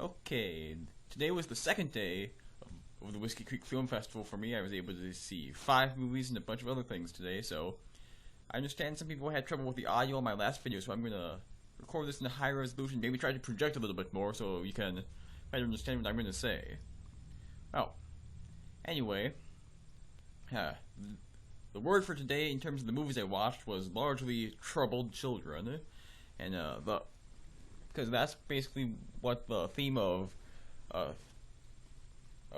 Okay, today was the second day of the Whiskey Creek Film Festival for me. I was able to see 5 movies and a bunch of other things today, so I understand some people had trouble with the audio on my last video, so I'm going to record this in a high resolution, maybe try to project a little bit more so you can better understand what I'm going to say. Well, anyway, the word for today in terms of the movies I watched was largely troubled children, and because that's basically what the theme of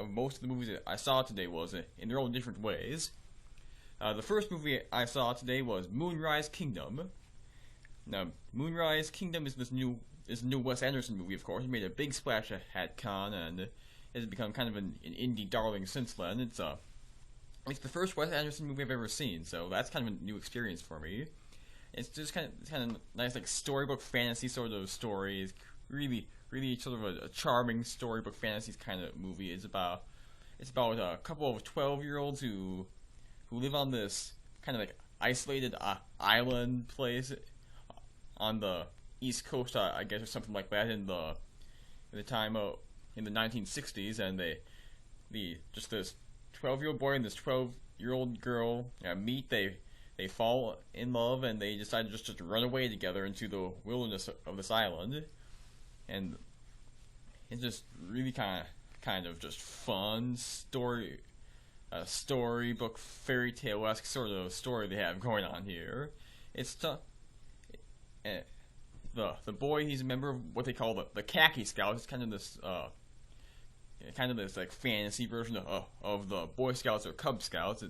most of the movies that I saw today was, in their own different ways. The first movie I saw today was Moonrise Kingdom. Now, Moonrise Kingdom is this new Wes Anderson movie, of course. He made a big splash at Cannes, and it has become kind of an indie darling since then. It's the first Wes Anderson movie I've ever seen, so that's kind of a new experience for me. It's just kind of nice, like storybook fantasy sort of story. It's really sort of a charming storybook fantasy kind of movie. It's about a couple of 12-year-olds who live on this kind of like isolated island place on the East Coast, I guess, or something like that in the 1960s, and just this 12-year-old boy and this 12-year-old girl meet. They fall in love, and they decide just to run away together into the wilderness of this island, and it's just really kind of just fun storybook fairy tale-esque sort of story they have going on here. It's the boy, he's a member of what they call the Khaki Scouts. It's kind of this like fantasy version of the Boy Scouts or Cub Scouts.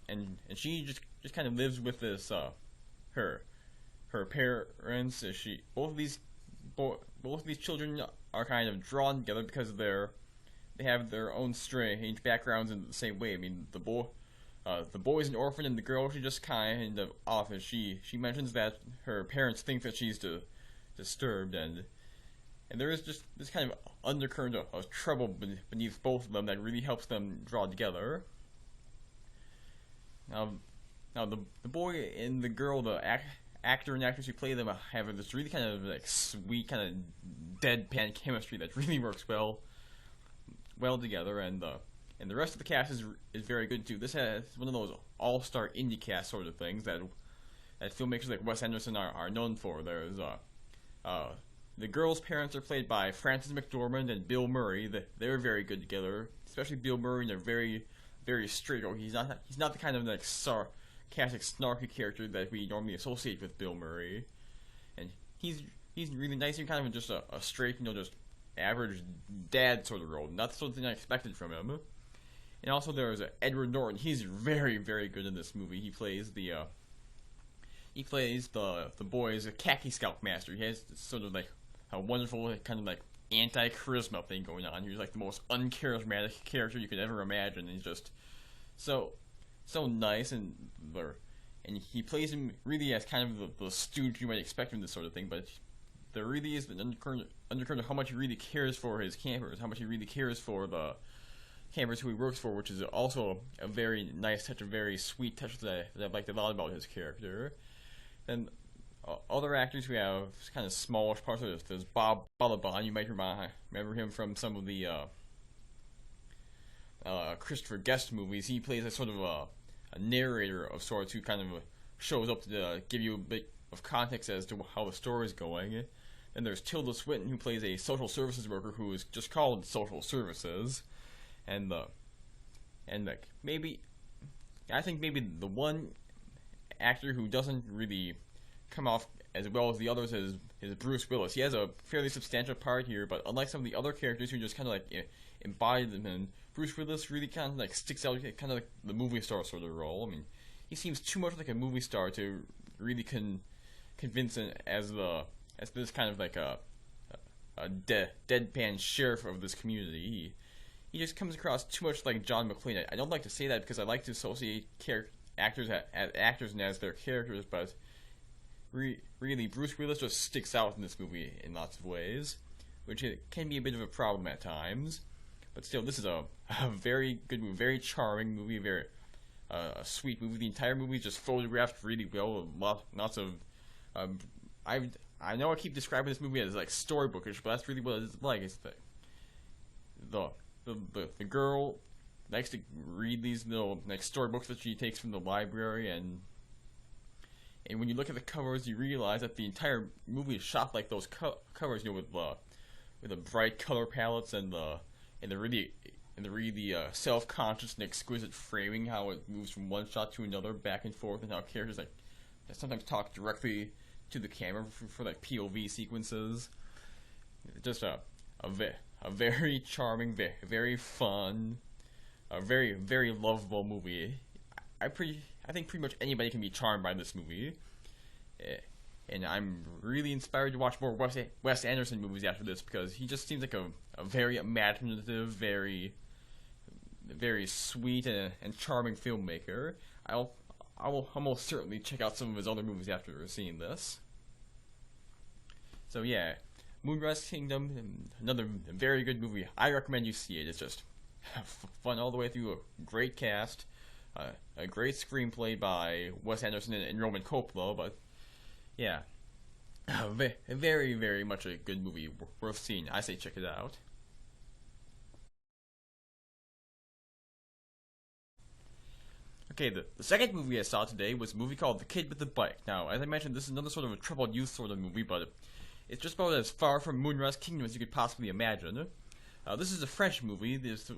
And she just kind of lives with this her parents. Both of these children are kind of drawn together because they have their own strange backgrounds in the same way. I mean, the boy's an orphan, and the girl, she's just kind of off. And she mentions that her parents think that she's disturbed, and there is just this kind of undercurrent of trouble beneath both of them that really helps them draw together. Now the boy and the girl, the actor and actress who play them, have this really kind of like sweet, kind of deadpan chemistry that really works well together, and the rest of the cast is very good too. This has one of those all-star indie cast sort of things that filmmakers like Wes Anderson are known for. There's the girl's parents are played by Frances McDormand and Bill Murray. They're very good together, especially Bill Murray, and they're very straight. He's not the kind of like sarcastic, snarky character that we normally associate with Bill Murray, and he's really nice. He's kind of just a straight, just average dad sort of role, not the sort of thing I expected from him. And also there's Edward Norton. He's very good in this movie. He plays the boy's Khaki Scout master. He has sort of like a wonderful kind of like anti-charisma thing going on. He's like the most uncharismatic character you could ever imagine. He's just so nice, and he plays him really as kind of the stooge you might expect from this sort of thing. But there really is an undercurrent of how much he really cares for his campers, how much he really cares for the campers who he works for, which is also a very nice touch, a very sweet touch that I've liked a lot about his character. And other actors who have kind of smallish parts of this, there's Balaban. You might remember him from some of the Christopher Guest movies. He plays a sort of a narrator of sorts who kind of shows up to give you a bit of context as to how the story is going. Then there's Tilda Swinton, who plays a social services worker who is just called Social Services, and I think maybe the one actor who doesn't really come off as well as the others is Bruce Willis. He has a fairly substantial part here, but unlike some of the other characters who just kind of like embody them, and Bruce Willis really kind of like sticks out, kind of like the movie star sort of role. I mean, he seems too much like a movie star to really convince as this kind of like a deadpan sheriff of this community. He just comes across too much like John McClane. I don't like to say that because I like to associate actors as actors and as their characters, but really, Bruce Willis just sticks out in this movie in lots of ways, which can be a bit of a problem at times. But still, this is a very good movie, very charming movie, very a sweet movie. The entire movie is just photographed really well. Lots of I know I keep describing this movie as like storybookish, but that's really what it's like. It's the girl likes to read these little like storybooks that she takes from the library, and when you look at the covers, you realize that the entire movie is shot like those covers, with the bright color palettes and the really self-conscious and exquisite framing, how it moves from one shot to another, back and forth, and how characters like sometimes talk directly to the camera for like POV sequences. Just a very charming, very fun, a very lovable movie. I think pretty much anybody can be charmed by this movie, and I'm really inspired to watch more Wes Anderson movies after this, because he just seems like a very imaginative, very sweet and charming filmmaker. I will almost certainly check out some of his other movies after seeing this. So yeah, Moonrise Kingdom, another very good movie. I recommend you see it. It's just fun all the way through. A great cast, a great screenplay by Wes Anderson and Roman Coppola. But yeah, very much a good movie, worth seeing. I say check it out. Okay, the second movie I saw today was a movie called The Kid with the Bike. Now, as I mentioned, this is another sort of a troubled youth sort of movie, but it's just about as far from Moonrise Kingdom as you could possibly imagine. This is a French movie. This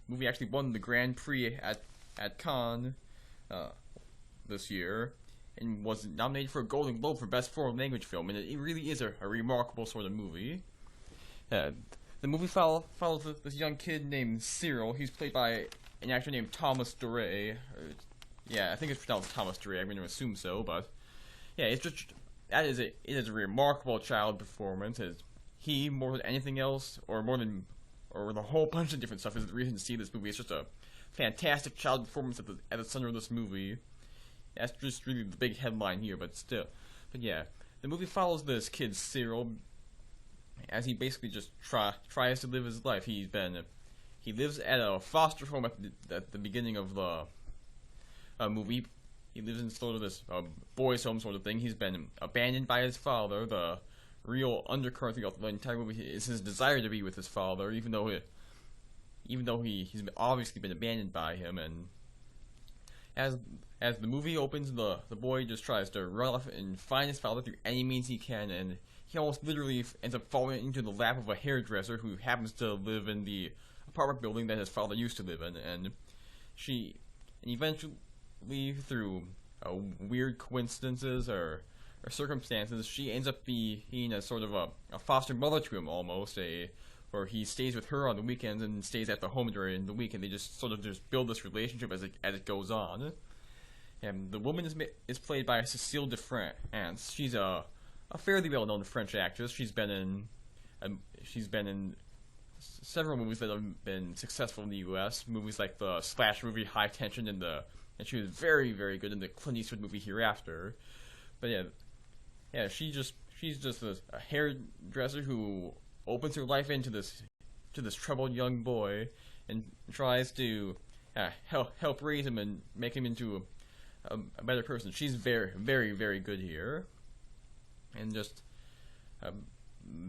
movie actually won the Grand Prix at Cannes this year, and was nominated for a Golden Globe for Best Foreign Language Film, and it really is a remarkable sort of movie. The movie follows this young kid named Cecile. He's played by an actor named Thomas Doret. Yeah, I think it's pronounced Thomas Doret. I'm going to assume so, but yeah, it is a remarkable child performance. He, more than anything else, or the whole bunch of different stuff, is the reason to see this movie. It's just a fantastic child performance at the center of this movie. That's just really the big headline here, but yeah, the movie follows this kid Cecile as he basically just tries to live his life. He lives at a foster home at the beginning of the movie. He lives in sort of this boys' home sort of thing. He's been abandoned by his father. The real undercurrent throughout the entire movie is his desire to be with his father, even though he's obviously been abandoned by him. And as the movie opens, the boy just tries to run off and find his father through any means he can, and he almost literally ends up falling into the lap of a hairdresser who happens to live in the apartment building that his father used to live in, and eventually, through weird coincidences or circumstances, she ends up being a sort of a foster mother to him, almost, where he stays with her on the weekends and stays at the home during the week, and they just sort of build this relationship as it goes on. And the woman is played by Cecile de France. She's a fairly well-known French actress. She's been in several movies that have been successful in the U.S. Movies like the slash movie High Tension, and she was very good in the Clint Eastwood movie Hereafter. But yeah, she's just a hairdresser who opens her life into this troubled young boy and tries to help raise him and make him into a better person. She's very good here, and just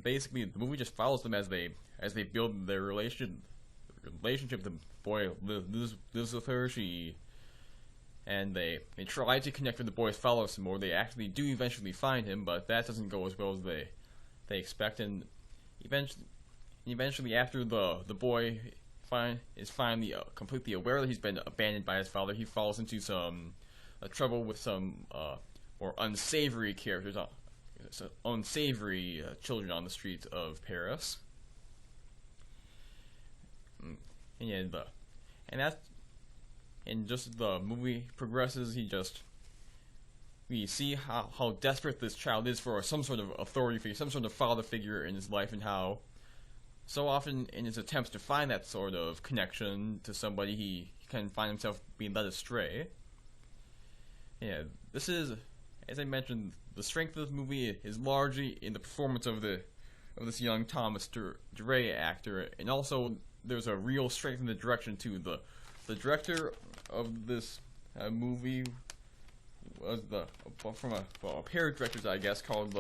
basically the movie just follows them as they build their relationship. The boy lives with her. And they try to connect with the boy's father some more. They actually do eventually find him, but that doesn't go as well as they expect. And eventually, after the boy is finally completely aware that he's been abandoned by his father, he falls into some trouble with some more unsavory characters, unsavory children on the streets of Paris. And just the movie progresses, we see how desperate this child is for some sort of authority figure, some sort of father figure in his life, and how so often in his attempts to find that sort of connection to somebody, he can find himself being led astray. Yeah, this is, as I mentioned, the strength of this movie is largely in the performance of this young Thomas Doret actor, and also there's a real strength in the direction too. The director of this movie was from a pair of directors, I guess, called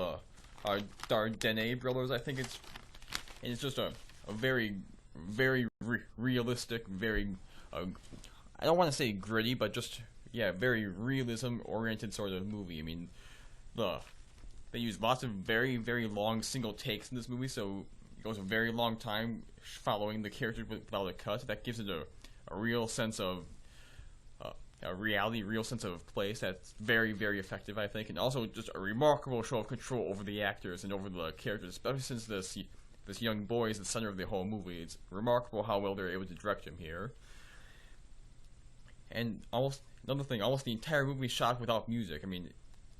Dardenne brothers, I think and it's just a very, very realistic, very, I don't want to say gritty, but just, yeah, very realism-oriented sort of movie. I mean, they use lots of very, very long single takes in this movie, so it goes a very long time following the characters without a cut. That gives it a real sense of a reality, real sense of place that's very, very effective, I think, and also just a remarkable show of control over the actors and over the characters, especially since this young boy is the center of the whole movie. It's remarkable how well they're able to direct him here. And almost the entire movie is shot without music. I mean,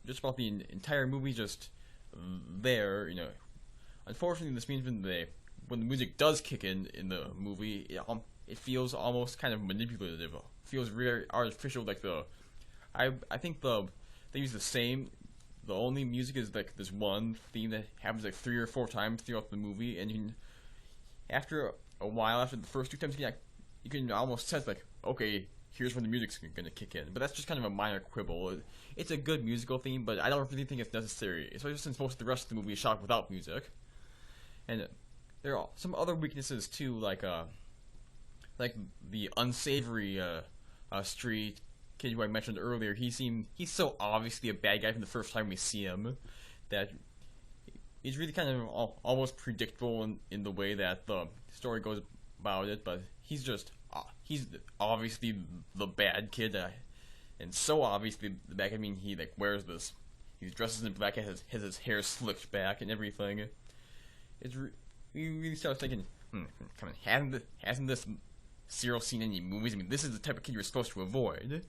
just about the entire movie just there, you know. Unfortunately, this means when the music does kick in the movie, it feels almost kind of manipulative. It feels very artificial. Like I think they use the same. The only music is like this one theme that happens like 3 or 4 times throughout the movie, and after a while, after the first 2 times, you can almost sense like, okay, here's when the music's gonna kick in. But that's just kind of a minor quibble. It's a good musical theme, but I don't really think it's necessary, especially since most of the rest of the movie is shot without music. And there are some other weaknesses too, like the unsavory street kid who I mentioned earlier. He's so obviously a bad guy from the first time we see him that he's really kind of almost predictable in the way that the story goes about it. But he's obviously the bad kid, and so obviously the bad. I mean, he like wears this. He dresses in black, has his hair slicked back and everything. You really start thinking, come on, hasn't this Cyril seen any movies? I mean, this is the type of kid you're supposed to avoid.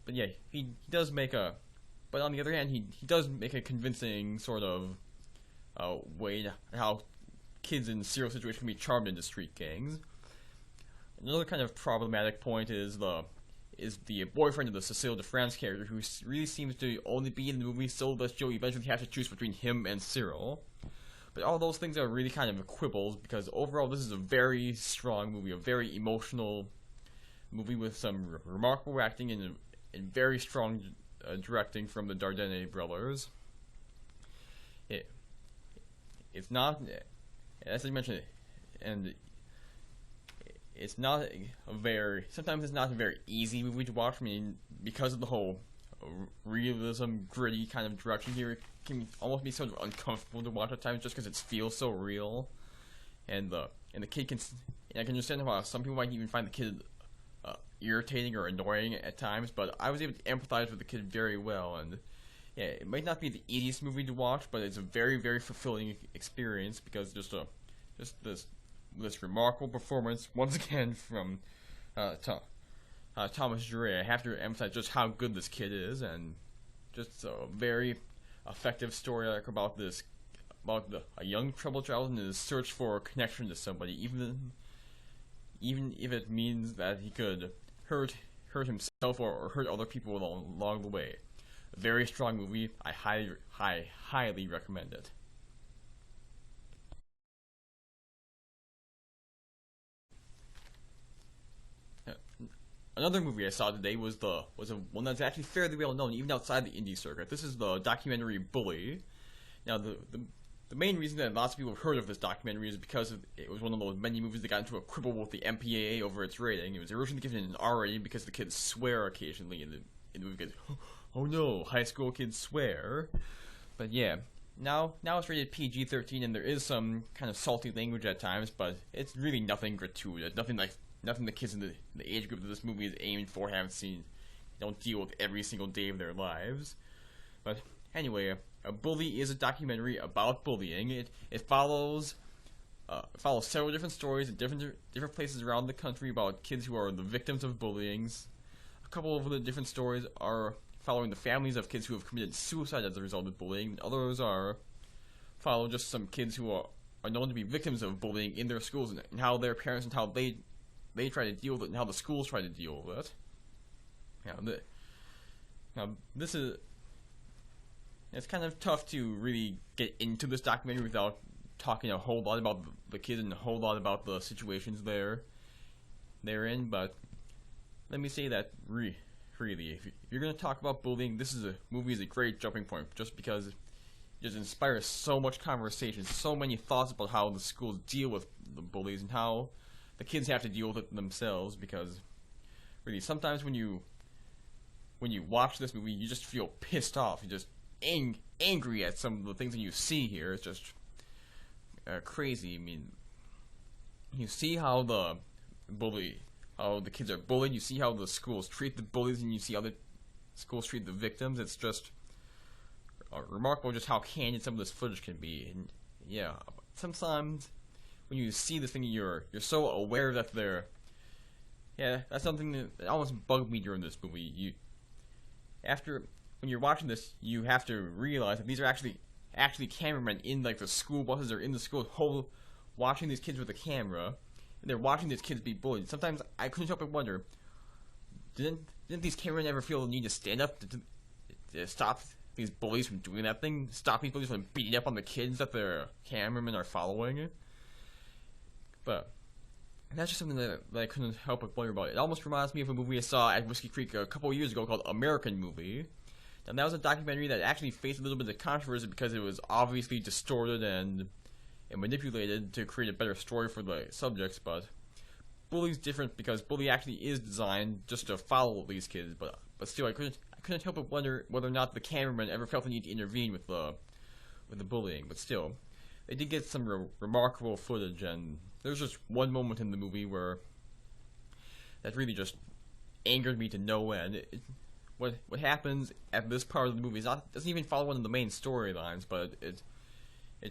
But yeah, he does make but on the other hand, he does make a convincing sort of way to how kids in Cyril's situation can be charmed into street gangs. Another kind of problematic point is the boyfriend of the Cecile de France character, who really seems to only be in the movie so that you'll eventually have to choose between him and Cyril. But all those things are really kind of quibbles, because overall this is a very strong movie, a very emotional movie with some remarkable acting and very strong directing from the Dardenne brothers. It's not, as I mentioned, and it's not sometimes it's not a very easy movie to watch. I mean, because of the whole realism, gritty kind of direction here, it can almost be sort of uncomfortable to watch at times just because it feels so real. And the kid I can understand how some people might even find the kid irritating or annoying at times, but I was able to empathize with the kid very well. And yeah, it might not be the easiest movie to watch, but it's a very, very fulfilling experience, because just this remarkable performance once again from Thomas Doret. I have to emphasize just how good this kid is, and just a very effective story arc about a young troubled child and his search for a connection to somebody, even if it means that he could hurt himself or hurt other people along the way. A very strong movie. I highly recommend it. Another movie I saw today was one that's actually fairly well known even outside the indie circuit. This is the documentary Bully. Now the main reason that lots of people have heard of this documentary is because it was one of those many movies that got into a quibble with the MPAA over its rating. It was originally given an R rating because the kids swear occasionally in the movie. Because, oh no, high school kids swear. But yeah, now it's rated PG-13, and there is some kind of salty language at times, but it's really nothing gratuitous. Nothing the kids in the age group that this movie is aimed for haven't seen. They don't deal with every single day of their lives. But anyway, a Bully is a documentary about bullying. It follows several different stories in different places around the country about kids who are the victims of bullying. A couple of the different stories are following the families of kids who have committed suicide as a result of bullying. Others follow just some kids who are known to be victims of bullying in their schools, and how their parents and how they try to deal with it, and how the schools try to deal with it. This is... It's kind of tough to really get into this documentary without talking a whole lot about the kids and a whole lot about the situations they're in, but let me say that really, if you're going to talk about bullying, this movie is a great jumping point, just because just inspires so much conversation, so many thoughts about how the schools deal with the bullies and how the kids have to deal with it themselves. Because really, sometimes when you watch this movie, you just feel pissed off. You're just angry at some of the things that you see here. It's just crazy. I mean, you see how the kids are bullied. You see how the schools treat the bullies, and you see how the schools treat the victims. It's just remarkable just how candid some of this footage can be. And yeah, sometimes when you see this thing, you're so aware that that's something that almost bugged me during this movie. When you're watching this, you have to realize that these are actually cameramen in like the school buses or in the school watching these kids with a camera, and they're watching these kids be bullied. Sometimes I couldn't help but wonder, didn't these cameramen ever feel the need to stand up to stop these bullies from doing that thing? Stop these bullies from beating up on the kids that their cameramen are following? But that's just something that I couldn't help but wonder about. It almost reminds me of a movie I saw at Whiskey Creek a couple of years ago called American Movie. And that was a documentary that actually faced a little bit of controversy because it was obviously distorted and manipulated to create a better story for the subjects. But Bully's different because Bully actually is designed just to follow these kids. But still, I couldn't help but wonder whether or not the cameraman ever felt the need to intervene with the bullying. But still, they did get some remarkable footage, and there's just one moment in the movie where that really just angered me to no end. What happens at this part of the movie doesn't even follow one of the main storylines, but it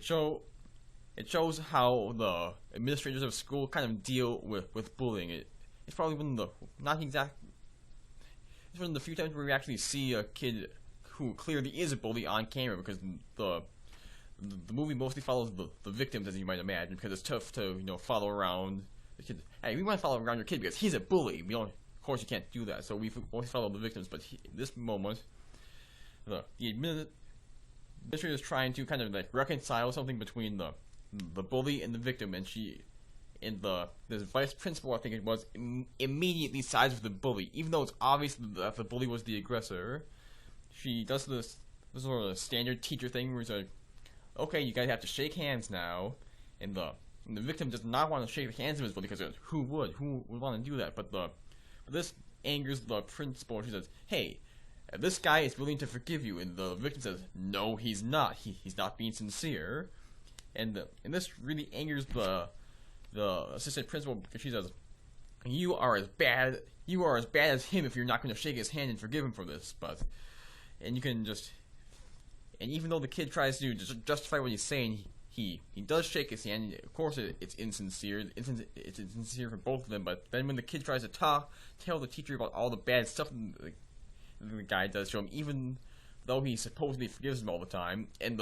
shows how the administrators of school kind of deal with bullying. It's probably one of the few times where we actually see a kid who clearly is a bully on camera, because the movie mostly follows the victims, as you might imagine, because it's tough to follow around the kid. Hey, we want to follow around your kid because he's a bully. We don't. Of course, you can't do that, so we always follow the victims. But in this moment, the administrator is trying to kind of like reconcile something between the bully and the victim, and this vice principal, I think it was, immediately sides with the bully, even though it's obvious that the bully was the aggressor. She does this sort of standard teacher thing where it's like, okay, you guys have to shake hands now, and the victim does not want to shake hands with his bully because who would want to do that? But this angers the principal. She says, "Hey, this guy is willing to forgive you," and the victim says, "No, he's not. He's not being sincere." And this really angers the assistant principal, because she says, "You are as bad as him if you're not going to shake his hand and forgive him for this." And even though the kid tries to justify what he's saying, he does shake his hand. Of course, it's insincere. It's insincere for both of them. But then when the kid tries to tell the teacher about all the bad stuff the guy does to him, even though he supposedly forgives him all the time, and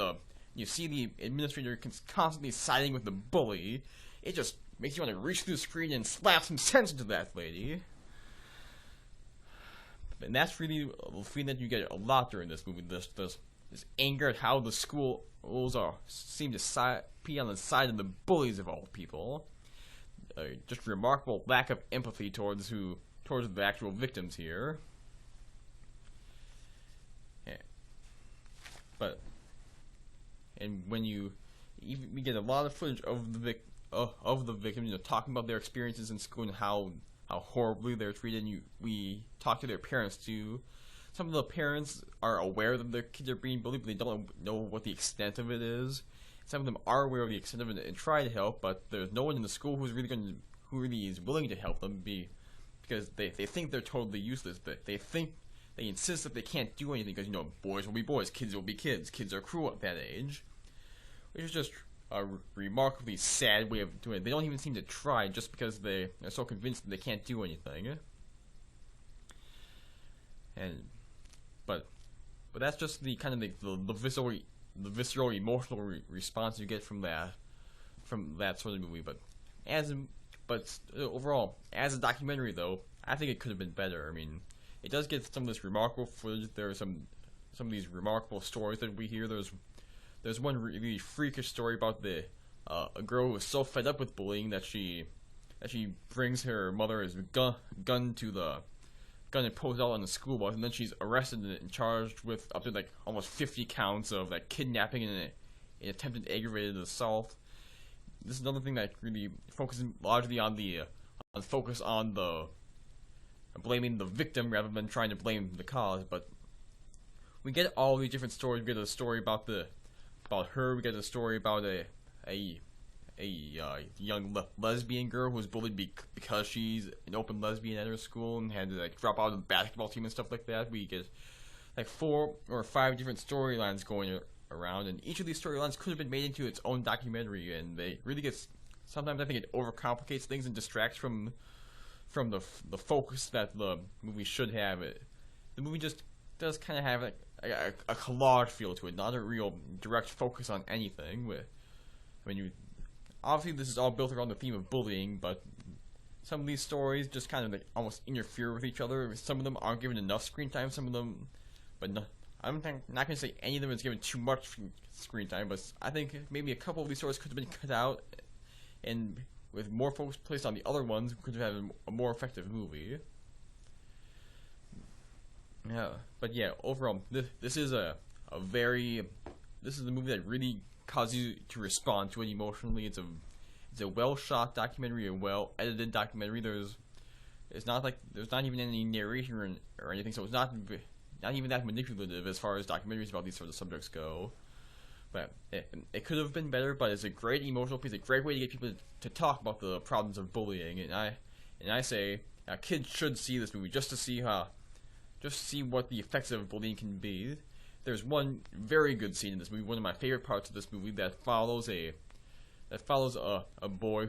you see the administrator constantly siding with the bully, it just makes you want to reach through the screen and slap some sense into that lady. And that's really a feeling that you get a lot during this movie. This anger at how the schools seem to be on the side of the bullies of all people. Just remarkable lack of empathy towards the actual victims here. Yeah. We get a lot of footage of the victims, talking about their experiences in school and how horribly they're treated. And we talk to their parents too. Some of the parents are aware that their kids are being bullied, but they don't know what the extent of it is. Some of them are aware of the extent of it and try to help, but there's no one in the school who really is willing to help them, because they think they're totally useless. They insist that they can't do anything because boys will be boys, kids will be kids. Kids are cruel at that age, which is just a remarkably sad way of doing it. They don't even seem to try just because they are so convinced that they can't do anything. But that's just the kind of the visceral emotional response you get from that sort of movie. But overall, as a documentary though, I think it could have been better. I mean, it does get some of this remarkable footage. There are some of these remarkable stories that we hear. There's one really freakish story about a girl who was so fed up with bullying that she brings her mother's gun to gonna pose out on the school bus, and then she's arrested and charged with up to like almost 50 counts of like kidnapping and an attempted aggravated assault. This is another thing that really focuses largely on the focus on the blaming the victim rather than trying to blame the cause. But we get all these different stories. We get a story about her. We get a story about a young lesbian girl who was bullied because she's an open lesbian at her school and had to like drop out of the basketball team and stuff like that. We get like 4 or 5 different storylines going around, and each of these storylines could have been made into its own documentary, and they really get, sometimes I think it overcomplicates things and distracts from the focus that the movie should have. The movie just does kind of have a collage feel to it, not a real direct focus on anything. Obviously this is all built around the theme of bullying, but some of these stories just kind of like almost interfere with each other. Some of them aren't given enough screen time, some of them, but no, I'm not going to say any of them is given too much screen time, but I think maybe a couple of these stories could have been cut out, and with more focus placed on the other ones, we could have had a more effective movie. Yeah, but yeah, overall, this is a movie that really causes you to respond to it emotionally. It's a well shot documentary, a well edited documentary. There's not even any narration or anything, so it's not even that manipulative as far as documentaries about these sort of subjects go. But it could have been better, but it's a great emotional piece, a great way to get people to talk about the problems of bullying. And I say kids should see this movie just to see what the effects of bullying can be. There's one very good scene in this movie, one of my favorite parts of this movie, that follows a boy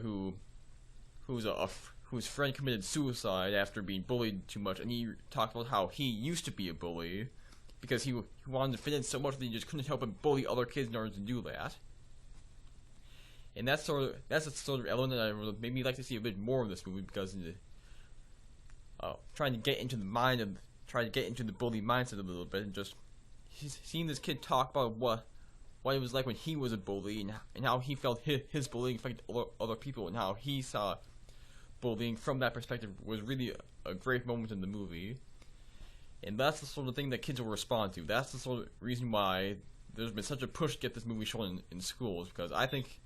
whose friend committed suicide after being bullied too much, and he talked about how he used to be a bully because he wanted to fit in so much that he just couldn't help but bully other kids in order to do that. And that's a sort of element that I made me like to see a bit more of this movie, because trying to get into the bully mindset a little bit, and just seeing this kid talk about what it was like when he was a bully, and how he felt his bullying affected other people, and how he saw bullying from that perspective was really a great moment in the movie. And that's the sort of thing that kids will respond to. That's the sort of reason why there's been such a push to get this movie shown in schools, because I think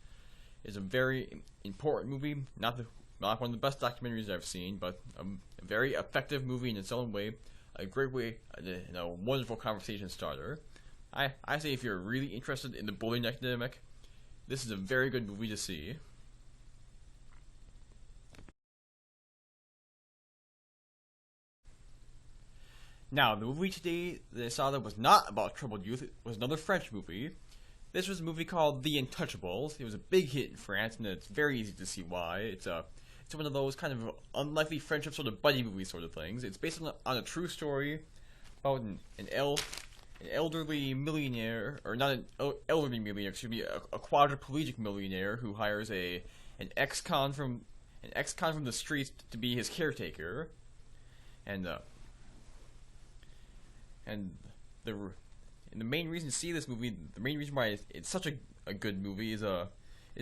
it's a very important movie, not one of the best documentaries I've seen, but a very effective movie in its own way, a great way, and a wonderful conversation starter. I say if you're really interested in the bullying epidemic, this is a very good movie to see. Now, the movie today that I saw that was not about troubled youth was another French movie. This was a movie called The Intouchables. It was a big hit in France, and it's very easy to see why. It's one of those kind of unlikely friendship sort of buddy movie sort of things. It's based on a true story about an elderly millionaire, or not an elderly millionaire, excuse me, a quadriplegic millionaire who hires an ex-con from the streets to be his caretaker, and the main reason to see this movie, the main reason why it's such a good movie is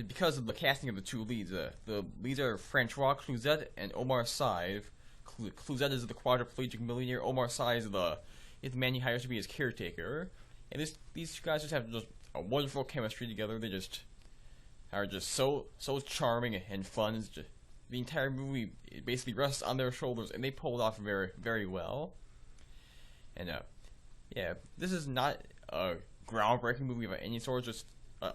because of the casting of the two leads. The leads are Francois Cluzet and Omar Sy. Cluzet is the quadriplegic millionaire. Omar Sy is the man he hires to be his caretaker. And these two guys just have a wonderful chemistry together. They are just so charming and fun. It's just, the entire movie basically rests on their shoulders, and they pull it off very, very well. And yeah, this is not a groundbreaking movie of any sort. Just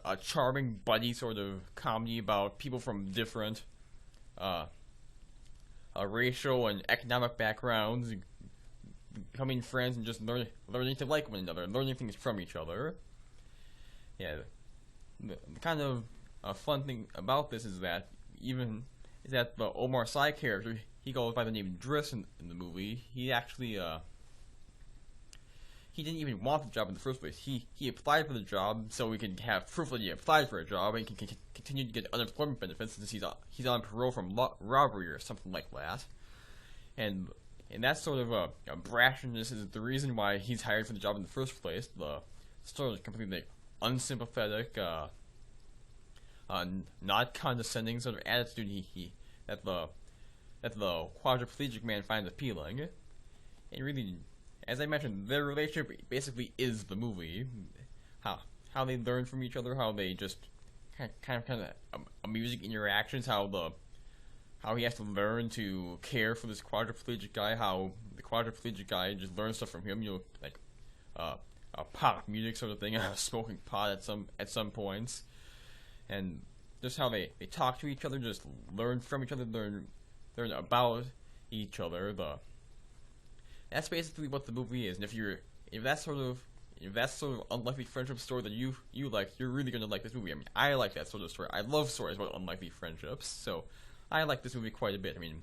a charming buddy sort of comedy about people from different racial and economic backgrounds becoming friends and just learning to like one another and learning things from each other. Yeah, the kind of fun thing about this is that the Omar Sy character, he goes by the name Driss in the movie. He actually he didn't even want the job in the first place. He applied for the job so we could have proof that he applied for a job, and can continue to get unemployment benefits since he's on parole from robbery or something like that. And that sort of a brashness is the reason why he's hired for the job in the first place. The sort of completely unsympathetic, not condescending sort of attitude that the quadriplegic man finds appealing. And really, as I mentioned, their relationship basically is the movie. How how they learn from each other, how they just kind of amusing interactions, how he has to learn to care for this quadriplegic guy, how the quadriplegic guy just learns stuff from him, like uh, pop music sort of thing, smoking pot at some points, and just how they talk to each other, just learn from each other, learn about each other. That's basically what the movie is. And if that's sort of unlikely friendship story that you like, you're really gonna like this movie. I mean, I like that sort of story. I love stories about unlikely friendships, so I like this movie quite a bit. I mean,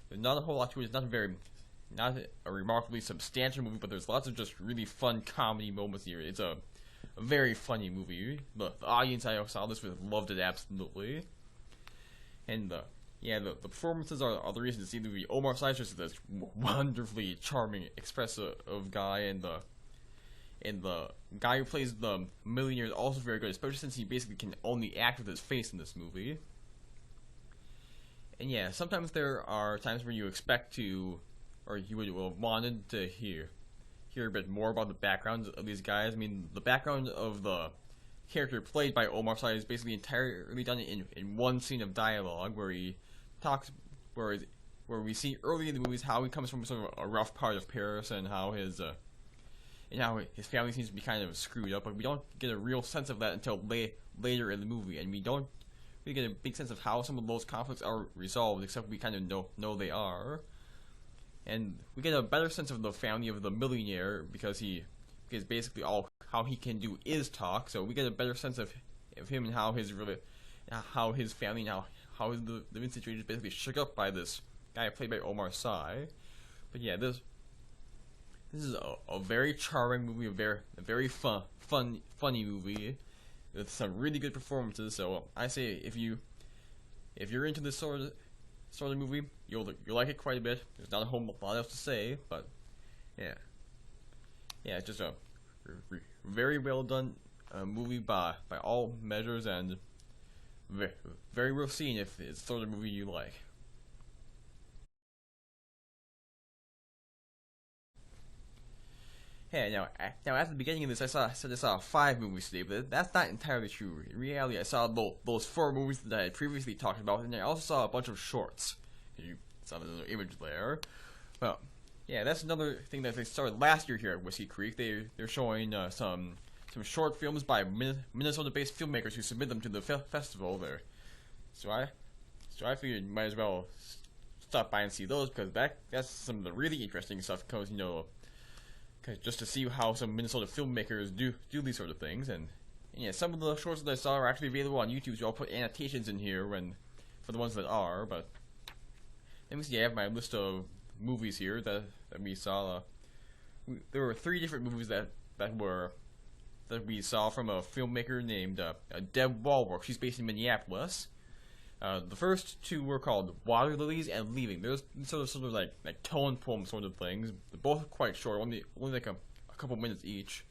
there's not a whole lot to it. It's not a remarkably substantial movie, but there's lots of just really fun comedy moments here. It's a very funny movie. The audience I saw this with loved it absolutely, and the performances are the reason to see the movie. Omar Sy's just this wonderfully charming, expressive guy, and the guy who plays the millionaire is also very good, especially since he basically can only act with his face in this movie. And yeah, sometimes there are times where you expect to, or you would have wanted to hear a bit more about the backgrounds of these guys. I mean, the background of the character played by Omar Sy is basically entirely done in one scene of dialogue where he talks, where we see early in the movies how he comes from sort of a rough part of Paris and how his family seems to be kind of screwed up, but we don't get a real sense of that until later in the movie, and we get a big sense of how some of those conflicts are resolved, except we kind of know they are. And we get a better sense of the family of the millionaire because basically all how he can do is talk, so we get a better sense of him and how his family and how the living situation is basically shook up by this guy played by Omar Sy. But yeah, this is a very charming movie, a very funny movie with some really good performances. So I say if you're into this sort of movie, you'll like it quite a bit. There's not a whole lot else to say, but yeah, it's just a very well done movie by all measures, and very well seen if it's the sort of movie you like. Yeah, now at the beginning of this, I said I saw 5 movies today, but that's not entirely true. In reality, I saw those 4 movies that I had previously talked about, and I also saw a bunch of shorts. You saw another image there. Well, yeah, that's another thing that they started last year here at Whiskey Creek. They're showing some short films by Minnesota-based filmmakers who submit them to the festival there. So I figured you might as well stop by and see those, because that's some of the really interesting stuff. Because just to see how some Minnesota filmmakers do these sort of things, and yeah, some of the shorts that I saw are actually available on YouTube, so I'll put annotations in here for the ones that are. But let me see, I have my list of movies here that we saw. There were 3 different movies that we saw from a filmmaker named Deb Wallwork. She's based in Minneapolis. The first 2 were called Water Lilies and Leaving. They're sort of like tone poem sort of things. They're both quite short, only like a couple minutes each.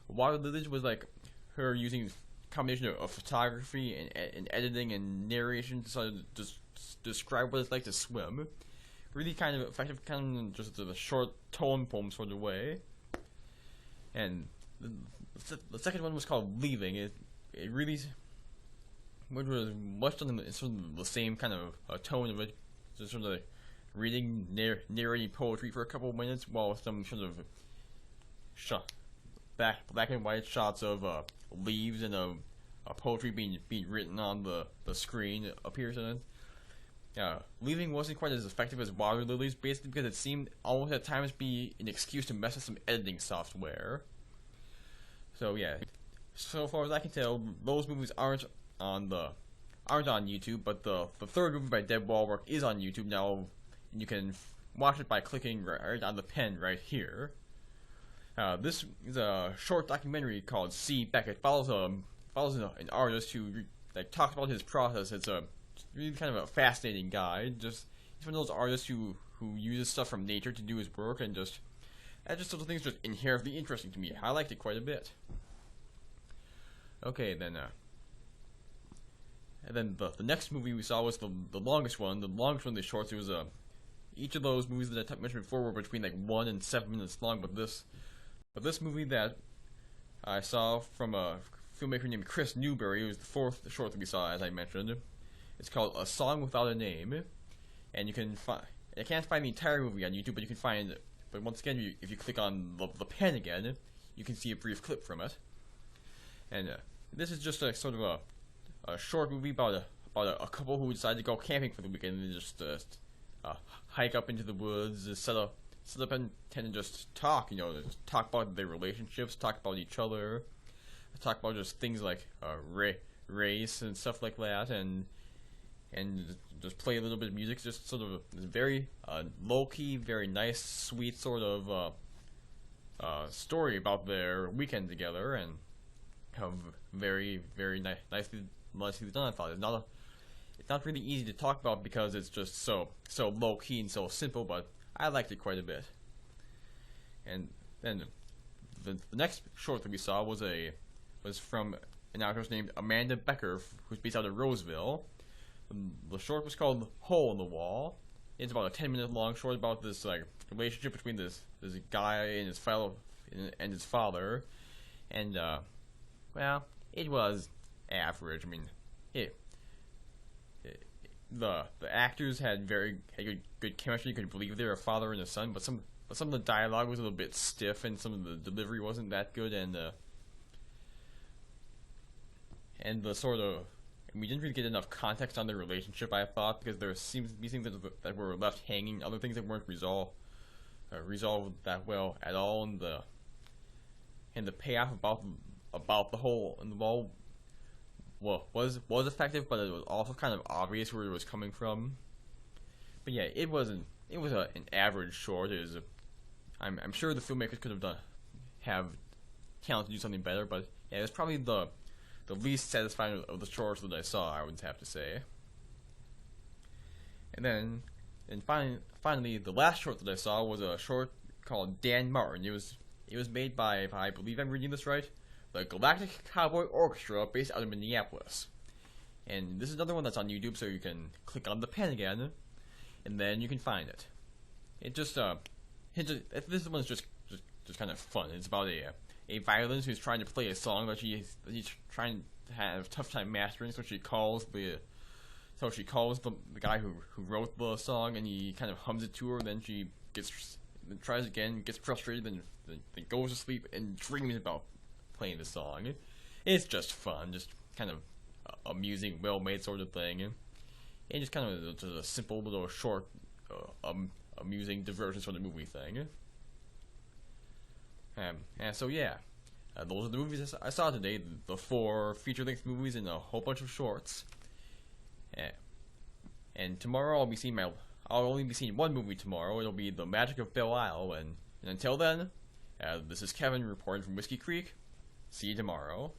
Water Lilies was like her using a combination of photography and editing and narration to sort of just describe what it's like to swim. Really kind of effective, kind of just a short tone poem sort of way. And the second one was called Leaving. It really, which was much in sort of the same kind of tone of it, just sort of like reading, narrating poetry for a couple of minutes while some sort of black and white shots of leaves and a poetry being written on the screen appears in it. Leaving wasn't quite as effective as Water Lilies, basically because it seemed almost at times be an excuse to mess with some editing software. So yeah, so far as I can tell, those movies aren't on YouTube, but the third movie by Deb Wallwork is on YouTube now, and you can watch it by clicking right on the pen right here. This is a short documentary called See Beck. It follows an artist who talks about his process. It's a really kind of a fascinating guy. He's one of those artists who uses stuff from nature to do his work, and just sort of things just inherently interesting to me. I liked it quite a bit. Okay, then and then the next movie we saw was the longest one. The longest one of the shorts. It was each of those movies that I mentioned before were between like 1 and 7 minutes long, but this movie that I saw from a filmmaker named Chris Newberry, it was the fourth short that we saw, as I mentioned. It's called A Song Without a Name, and you can find. I can't find the entire movie on YouTube, but you can find. But once again, if you click on the pen again, you can see a brief clip from it. And this is just a sort of a short movie about a couple who decided to go camping for the weekend and just hike up into the woods, set up and tend to just talk. Just talk about their relationships, talk about each other, talk about just things like race and stuff like that, and just play a little bit of music. Just sort of very low key, very nice, sweet sort of story about their weekend together, and very nicely done. I thought it's not really easy to talk about because it's just so low key and so simple, but I liked it quite a bit. And then the next short that we saw was from an actress named Amanda Becker, who's based out of Roseville. The short was called Hole in the Wall. It's about a 10-minute long short about this relationship between this guy and his father, and well, it was average. I mean, the actors had good chemistry. You could believe they were a father and a son, but some of the dialogue was a little bit stiff, and some of the delivery wasn't that good, and the sort of. We didn't really get enough context on their relationship, I thought, because there seems to be things that were left hanging, other things that weren't resolved that well at all, and the payoff about the hole in the wall was effective, but it was also kind of obvious where it was coming from. But yeah, it was an average short. I'm sure the filmmakers could have talent to do something better, but yeah, it was probably the least satisfying of the shorts that I saw, I would have to say. And finally, the last short that I saw was a short called Dan Martin. It was made by, if I believe I'm reading this right, the Galactic Cowboy Orchestra, based out of Minneapolis. And this is another one that's on YouTube, so you can click on the pen again, and then you can find it. This one's just kind of fun. It's about a violinist who's trying to play a song that he's trying to have a tough time mastering, so she calls the guy who wrote the song, and he kind of hums it to her. Then she tries again, gets frustrated, then goes to sleep and dreams about playing the song. It's just fun, just kind of amusing, well-made sort of thing, and just kind of just a simple little short, amusing diversion sort of movie thing. And so yeah, those are the movies I saw today. The 4 feature-length movies and a whole bunch of shorts. And tomorrow I'll only be seeing one movie tomorrow. It'll be The Magic of Belle Isle. And until then, this is Kevin reporting from Whiskey Creek. See you tomorrow.